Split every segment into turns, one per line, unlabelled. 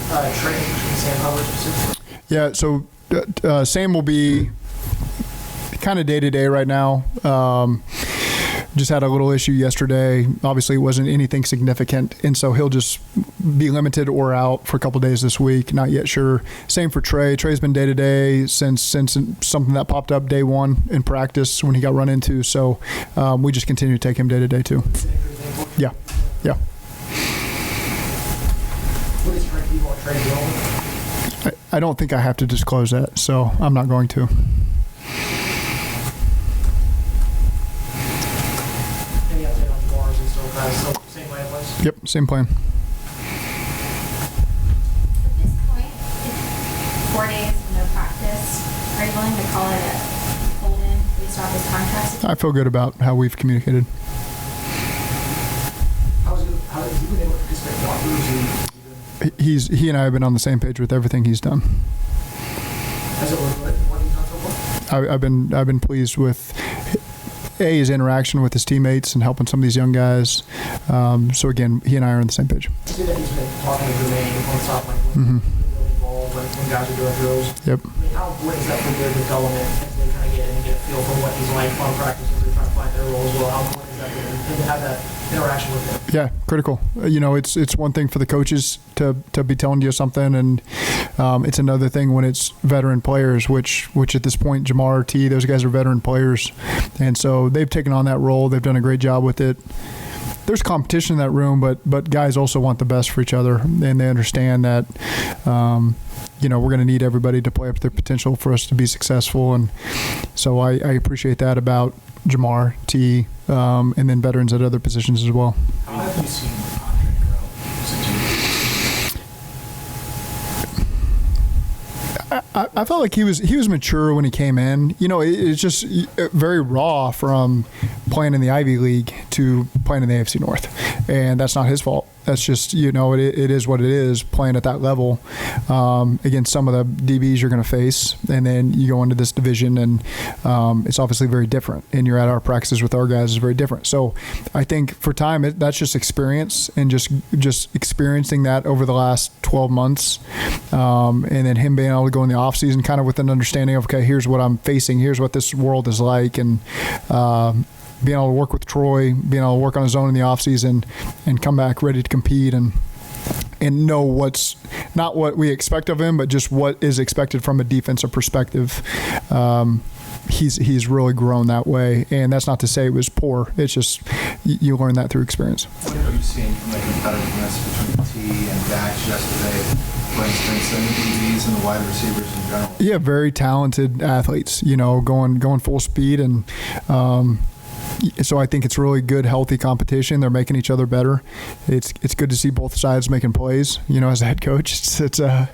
Trey and Sam Hubbard specifically?
Yeah, so Sam will be kind of day-to-day right now. Just had a little issue yesterday. Obviously, it wasn't anything significant, and so he'll just be limited or out for a couple days this week. Not yet sure. Same for Trey. Trey's been day-to-day since something that popped up day one in practice when he got run into. So we just continue to take him day-to-day too. Yeah.
What is Trey doing?
I don't think I have to disclose that, so I'm not going to.
Any update on Jamar? Is he still same plan in place?
Yep, same plan.
At this point, it's 4 days, no practice. Are you willing to call it a hold-in based off his contract?
I feel good about how we've communicated.
How has he been able to participate in walkthroughs?
He and I have been on the same page with everything he's done.
Has it looked good? What have you done so far?
I've been pleased with his interaction with his teammates and helping some of these young guys. So again, he and I are on the same page.
I see that he's been talking to Jermaine on the top line, really involved when guys are doing drills.
Yep.
I mean, how important is that for their development as they kind of get in and get a feel for what he's like on practice as they're trying to find their role as well? How important is that for them to have that interaction with him?
Yeah, critical. It's one thing for the coaches to be telling you something, and it's another thing when it's veteran players, which at this point, Jamar, T, those guys are veteran players, and so they've taken on that role. They've done a great job with it. There's competition in that room, but guys also want the best for each other, and they understand that we're going to need everybody to play up their potential for us to be successful, and so I appreciate that about Jamar, T, and then veterans at other positions as well.
How have you seen Andre grow since you?
I felt like he was mature when he came in. It's just very raw from playing in the Ivy League to playing in the AFC North, and that's not his fault. That's just, it is what it is, playing at that level against some of the DBs you're going to face. And then you go into this division, and it's obviously very different. And you're at our practices with our guys is very different. So I think for time, that's just experience and just experiencing that over the last 12 months. And then him being able to go in the offseason kind of with an understanding of, okay, here's what I'm facing, here's what this world is like. And being able to work with Troy, being able to work on his own in the offseason and come back ready to compete and know what's not what we expect of him, but just what is expected from a defensive perspective. He's really grown that way, and that's not to say it was poor. It's just you learn that through experience.
What have you seen from the competitiveness between T and Dax yesterday, for instance, and the DBs and the wide receivers in general?
Yeah, very talented athletes, going full speed, and so I think it's really good, healthy competition. They're making each other better. It's good to see both sides making plays. As a head coach, I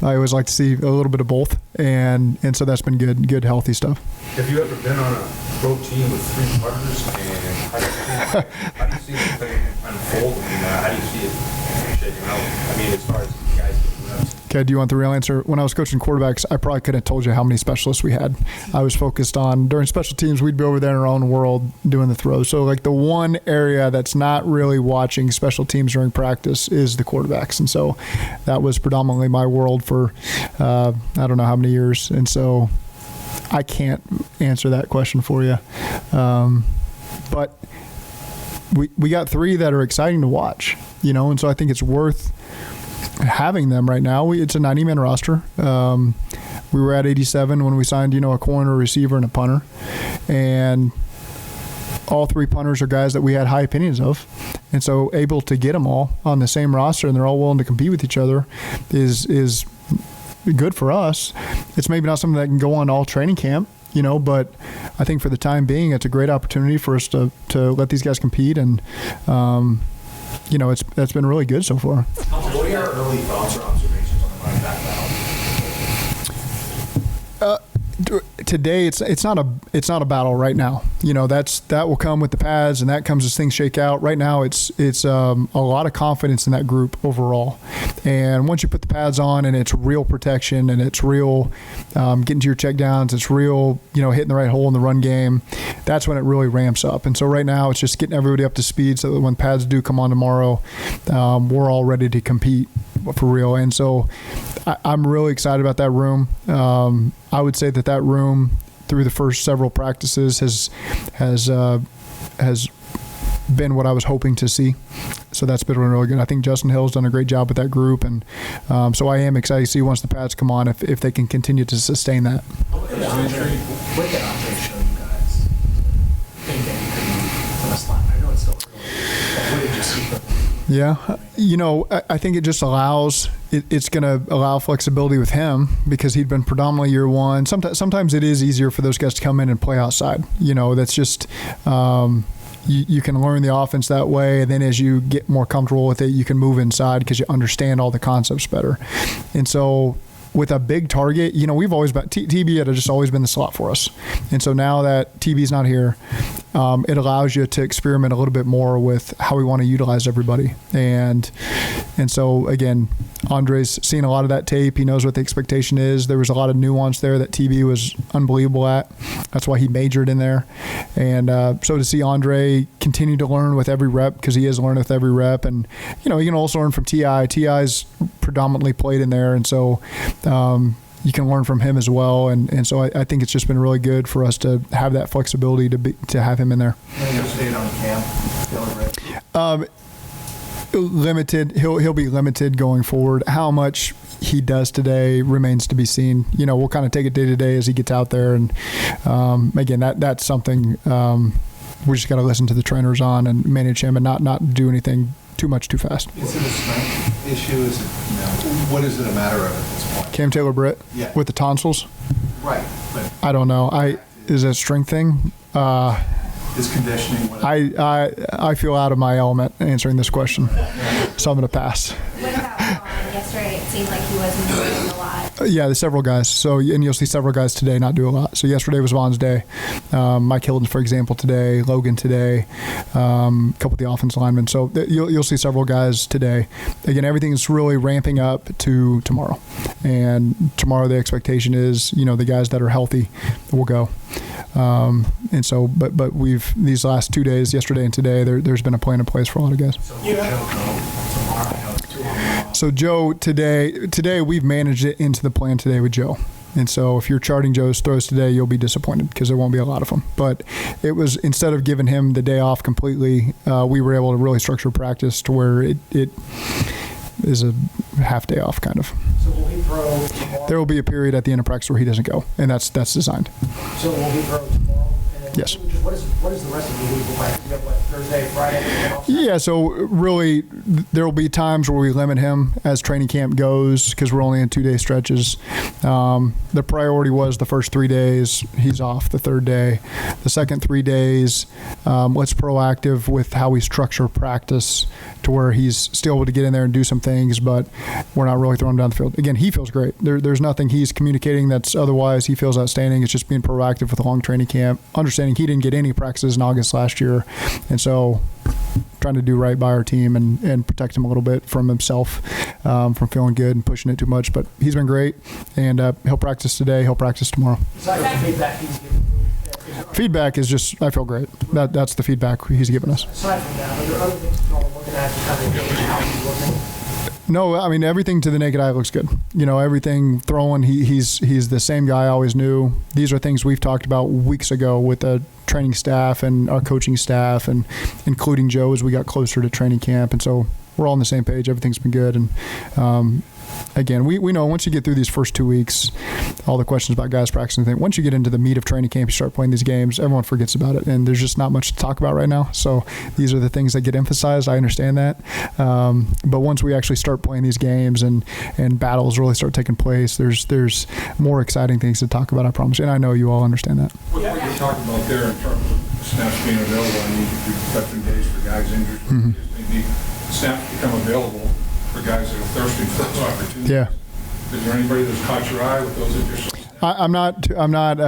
always like to see a little bit of both, and so that's been good, healthy stuff.
Have you ever been on a pro team with three partners, and how do you see the thing unfold? How do you see it shaking out? As far as guys getting reps.
Okay, do you want the real answer? When I was coaching quarterbacks, I probably couldn't have told you how many specialists we had. I was focused on, during special teams, we'd be over there in our own world doing the throws. So, the one area that's not really watching special teams during practice is the quarterbacks. And so that was predominantly my world for, I don't know how many years. And so I can't answer that question for you. But we got three that are exciting to watch, and so I think it's worth having them right now. It's a 90-man roster. We were at 87 when we signed, a corner, a receiver, and a punter. And all three punters are guys that we had high opinions of. And so able to get them all on the same roster and they're all willing to compete with each other is good for us. It's maybe not something that can go on all training camp, but I think for the time being, it's a great opportunity for us to let these guys compete. And, that's been really good so far.
What are your early thoughts or observations on the running back battle?
Today, it's not a battle right now. That will come with the pads, and that comes as things shake out. Right now, it's a lot of confidence in that group overall, And once you put the pads on and it's real protection and it's real getting to your check downs, it's real, hitting the right hole in the run game, that's when it really ramps up. And so right now it's just getting everybody up to speed so that when pads do come on tomorrow, we're all ready to compete for real. And so I'm really excited about that room. I would say that room through the first several practices has been what I was hoping to see. So that's been really good. I think Justin Hill's done a great job with that group, and so I am excited to see once the pads come on if they can continue to sustain that.
What did Andre show you guys? Think that he could move from a slot? I know it's still early, but what did you see from him?
Yeah, I think it just it's going to allow flexibility with him because he'd been predominantly year one. Sometimes it is easier for those guys to come in and play outside. That's just you can learn the offense that way, and then as you get more comfortable with it, you can move inside because you understand all the concepts better. And so with a big target, we've always been TB had just always been the slot for us. And so now that TB's not here, it allows you to experiment a little bit more with how we want to utilize everybody. And so again, Andre's seen a lot of that tape. He knows what the expectation is. There was a lot of nuance there that TB was unbelievable at. That's why he majored in there. And so to see Andre continue to learn with every rep, because he is learning with every rep, and you can also learn from Ti. Ti's predominantly played in there, and so you can learn from him as well. And so I think it's just been really good for us to have that flexibility to have him in there.
You'll stay on camp.
Limited. He'll be limited going forward. How much he does today remains to be seen. We'll kind of take it day to day as he gets out there. And again, that's something we just got to listen to the trainers on and manage him and not do anything too much too fast.
Is it a strength issue? Is it, what is it a matter of at this point?
Cam Taylor Britt with the tonsils.
Right. But
I don't know. Is it a strength thing?
is conditioning?
I feel out of my element answering this question, so I'm going to pass.
What about yesterday? It seemed like he wasn't doing a lot.
Yeah, there's several guys. So, and you'll see several guys today not do a lot. So yesterday was Vaughn's day. Mike Hilton, for example, today. Logan today. A couple of the offensive linemen. So you'll see several guys today. Again, everything is really ramping up to tomorrow. And tomorrow the expectation is, the guys that are healthy will go. And so, but we've these last 2 days, yesterday and today, there's been a plan in place for a lot of guys. So Joe, today we've managed it into the plan today with Joe. And so if you're charting Joe's throws today, you'll be disappointed because there won't be a lot of them. But it was, instead of giving him the day off completely, we were able to really structure practice to where it is a half day off kind of.
So will he throw tomorrow?
There will be a period at the end of practice where he doesn't go, and that's designed.
So will he throw tomorrow? And then
Yes.
What is the rest of the week like? You have Thursday, Friday?
Yeah, so really there will be times where we limit him as training camp goes because we're only in 2-day stretches. The priority was the first 3 days. He's off the third day. The second 3 days, let's proactive with how we structure practice to where he's still able to get in there and do some things, but we're not really throwing him down the field. Again, he feels great. There's nothing he's communicating that's otherwise. He feels outstanding. It's just being proactive with a long training camp, understanding he didn't get any practices in August last year, and so trying to do right by our team and protect him a little bit from himself, from feeling good and pushing it too much. But he's been great, and he'll practice today. He'll practice tomorrow.
Besides the feedback he's giving you,
Feedback is just, I feel great. That's the feedback he's given us.
aside from that, are there other things you all are looking at to kind of gauge how he's looking?
No, I mean, everything to the naked eye looks good. Everything throwing, he's the same guy I always knew. These are things we've talked about weeks ago with the training staff and our coaching staff, and including Joe as we got closer to training camp. And so we're all on the same page. Everything's been good. And again, we know once you get through these first 2 weeks, all the questions about guys practicing, once you get into the meat of training camp, you start playing these games, everyone forgets about it. And there's just not much to talk about right now. So these are the things that get emphasized. I understand that. But once we actually start playing these games and battles really start taking place, there's more exciting things to talk about, I promise. And I know you all understand that.
What you're talking about there in terms of snaps being available, I mean, you've got 2 days for guys injured. Maybe snaps become available for guys that are thirsty for those opportunities.
Yeah.
Is there anybody that's caught your eye with those additional snaps?
I'm not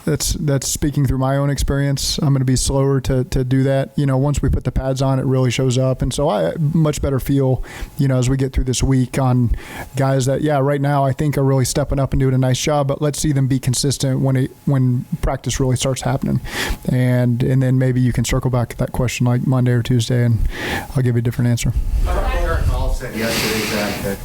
that's speaking through my own experience. I'm going to be slower to do that. Once we put the pads on, it really shows up. And so I much better feel, as we get through this week on guys that, right now I think are really stepping up and doing a nice job, but let's see them be consistent when practice really starts happening. And then maybe you can circle back to that question like Monday or Tuesday, and I'll give you a different answer.
Eric Hall said yesterday, Zach, that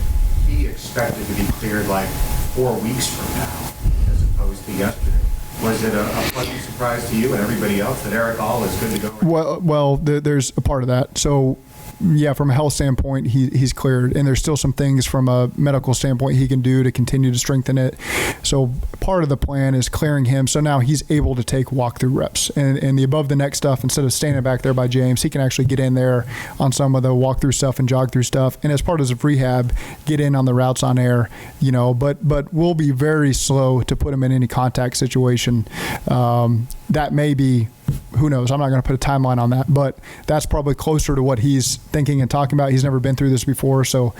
he expected to be cleared like 4 weeks from now as opposed to yesterday. Was it a pleasant surprise to you and everybody else that Eric Hall is good to go?
Well, there's a part of that. So, yeah, from a health standpoint, he's cleared, and there's still some things from a medical standpoint he can do to continue to strengthen it. So part of the plan is clearing him, so now he's able to take walkthrough reps. And the above the neck stuff, instead of standing back there by James, he can actually get in there on some of the walkthrough stuff and jog through stuff. And as part of his rehab, get in on the routes on air, But we'll be very slow to put him in any contact situation. That may be, who knows? I'm not going to put a timeline on that, but that's probably closer to what he's thinking and talking about. He's never been through this before, so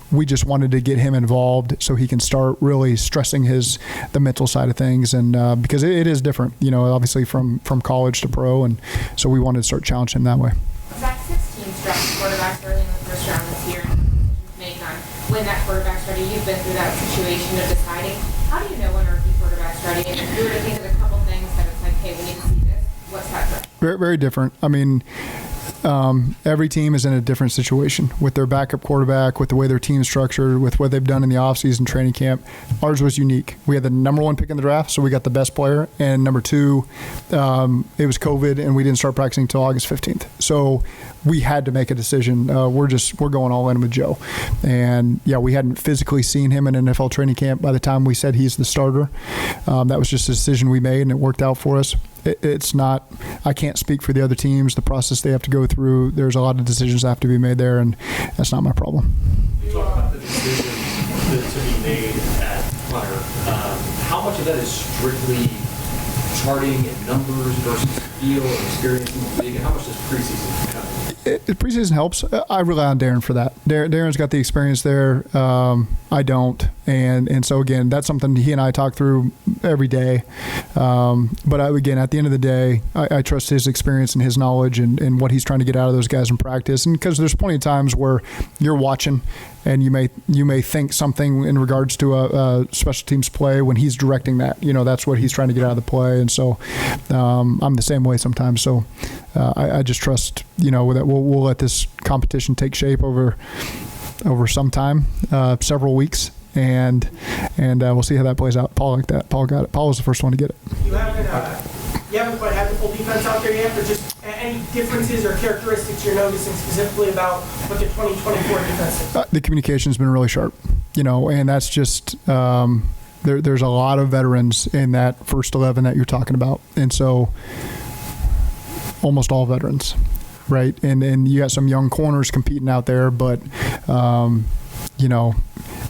we just wanted to get him involved so he can start really stressing the mental side of things, and because it is different, obviously from college to pro, and so we wanted to start challenging him that way.
Zach, 6 teams drafted quarterbacks early in the first round this year, and decisions made on when that quarterback's ready. You've been through that situation of deciding. How do you know when a rookie quarterback's ready? And if you were to think of a couple things that it's like, hey, we need to see this, what's that for?
Very, very different. I mean, every team is in a different situation with their backup quarterback, with the way their team's structured, with what they've done in the offseason training camp. Ours was unique. We had the number 1 pick in the draft, so we got the best player. And number 2, it was COVID, and we didn't start practicing until August 15th. So we had to make a decision. We're going all in with Joe. And, we hadn't physically seen him in NFL training camp by the time we said he's the starter. That was just a decision we made, and it worked out for us. It's not, I can't speak for the other teams, the process they have to go through. There's a lot of decisions that have to be made there, and that's not my problem.
You talk about the decision to be made at Hunter. How much of that is strictly charting and numbers versus feel and experience in the league, and how much does preseason come?
Preseason helps. I rely on Darren for that. Darren's got the experience there. I don't. And so, again, that's something he and I talk through every day. But, again, at the end of the day, I trust his experience and his knowledge and what he's trying to get out of those guys in practice. And because there's plenty of times where you're watching and you may think something in regards to a special teams play when he's directing that. That's what he's trying to get out of the play. And so I'm the same way sometimes. So I just trust, that we'll let this competition take shape over some time, several weeks, and we'll see how that plays out. Paul liked that. Paul got it. Paul was the first one to get it.
You haven't quite had the full defense out there yet, but just any differences or characteristics you're noticing specifically about what the 2024 defense is?
The communication's been really sharp, and that's just there's a lot of veterans in that first 11 that you're talking about, and so almost all veterans, right? And you got some young corners competing out there, but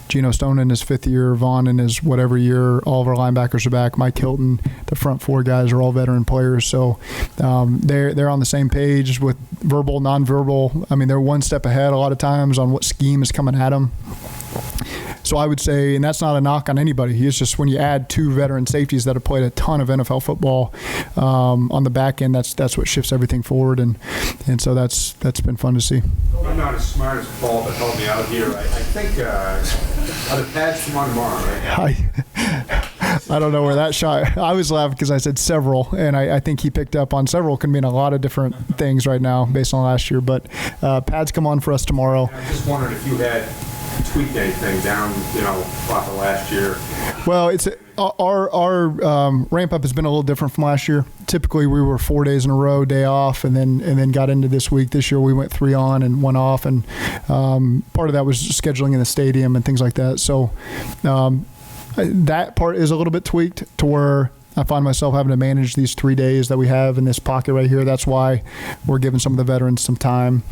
Geno Stone in his 5th year, Vaughn in his whatever year, all of our linebackers are back. Mike Hilton, the front 4 guys are all veteran players. So they're on the same page with verbal, nonverbal. I mean, they're one step ahead a lot of times on what scheme is coming at them. So I would say, and that's not a knock on anybody, it's just when you add 2 veteran safeties that have played a ton of NFL football on the back end, that's what shifts everything forward, and so that's been fun to see.
I'm not as smart as Paul to help me out here. I think are the pads come on tomorrow, right?
I don't know where that shot. I was laughing because I said several, and I think he picked up on several can mean a lot of different things right now based on last year. But pads come on for us tomorrow.
I just wondered if you had tweaked anything down, off of last year.
Well, it's our ramp up has been a little different from last year. Typically, we were 4 days in a row, day off, and then got into this week. This year, we went 3 on and 1 off, and part of that was scheduling in the stadium and things like that. So that part is a little bit tweaked to where I find myself having to manage these 3 days that we have in this pocket right here. That's why we're giving some of the veterans some time.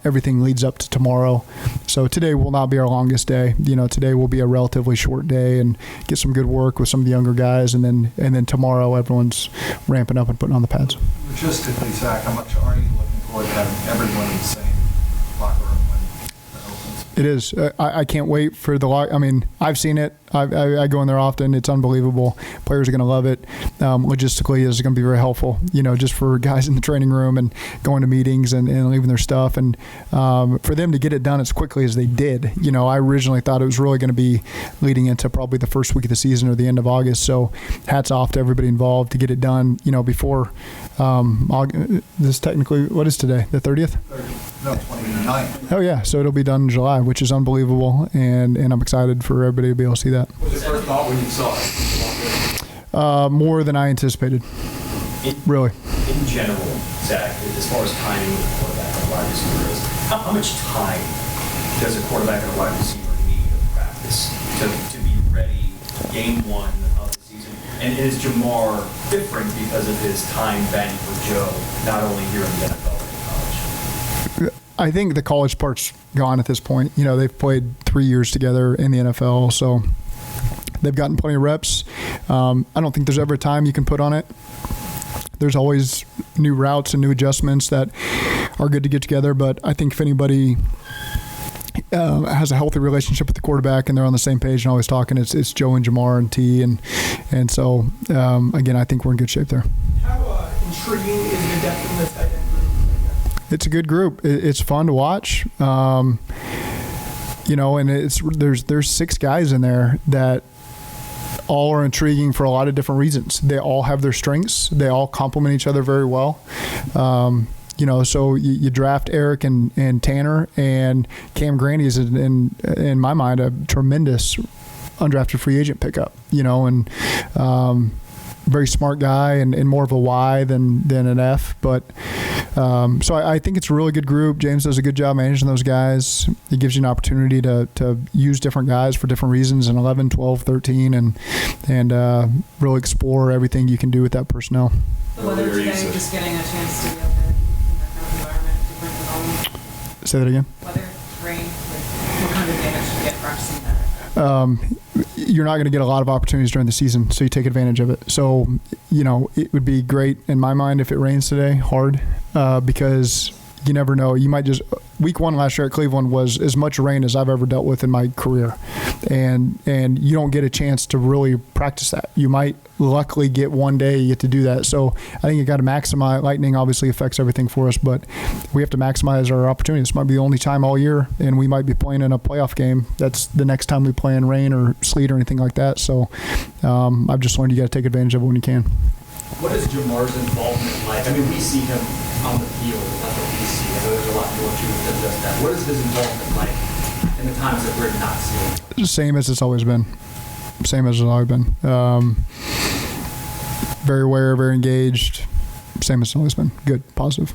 Everything leads up to tomorrow. So today will not be our longest day. Today will be a relatively short day and get some good work with some of the younger guys. And then tomorrow everyone's ramping up and putting on the pads.
Logistically, Zach, how much are you looking forward to having everyone in the same locker room when it opens?
It is. I can't wait for the lock. I mean, I've seen it. I go in there often. It's unbelievable. Players are going to love it. Logistically, it's going to be very helpful, just for guys in the training room and going to meetings and leaving their stuff. And for them to get it done as quickly as they did, I originally thought it was really going to be leading into probably the first week of the season or the end of August. So hats off to everybody involved to get it done, before this technically, what is today, the 30th?
No, 29th.
Oh, yeah. So it'll be done in July, which is unbelievable. And I'm excited for everybody to be able to see that.
What was the first thought when you saw it?
More than I anticipated. Really.
In general, Zach, as far as timing with a quarterback and a wide receiver is, how much time does a quarterback and a wide receiver need of practice to be ready game one of the season? And is Jamar different because of his time value for Joe, not only here in the NFL but in college?
I think the college part's gone at this point. They've played 3 years together in the NFL, so they've gotten plenty of reps. I don't think there's ever a time you can put on it. There's always new routes and new adjustments that are good to get together, but I think if anybody has a healthy relationship with the quarterback and they're on the same page and always talking, it's Joe and Jamar and T, and so again, I think we're in good shape there.
How intriguing is the depth in this tight end group?
It's a good group. It's fun to watch. And there's 6 guys in there that all are intriguing for a lot of different reasons. They all have their strengths. They all complement each other very well. So you draft Eric and Tanner, and Cam Grandy is in my mind a tremendous undrafted free agent pickup. And very smart guy and more of a Y than an F. But so I think it's a really good group. James does a good job managing those guys. It gives you an opportunity to use different guys for different reasons in 11, 12, 13, and really explore everything you can do with that personnel.
Whether today just getting a chance to be out there in that kind of environment, different environment.
Say that again?
Whether it's rain, what kind of advantage do you get practicing that?
You're not going to get a lot of opportunities during the season, so you take advantage of it. So, it would be great in my mind if it rains today, hard, because you never know. You might just week 1 last year at Cleveland was as much rain as I've ever dealt with in my career, and you don't get a chance to really practice that. You might luckily get one day you get to do that. So I think you got to maximize. Lightning obviously affects everything for us, but we have to maximize our opportunities. This might be the only time all year, and we might be playing in a playoff game. That's the next time we play in rain or sleet or anything like that. So I've just learned you got to take advantage of it when you can.
What is Jamar's involvement like? I mean, we see him on the field, and that's what we see. I know there's a lot more to it than just that. What is his involvement like in the times that we're not seeing?
Same as it's always been. Very aware, very engaged. Same as it's always been. Good, positive.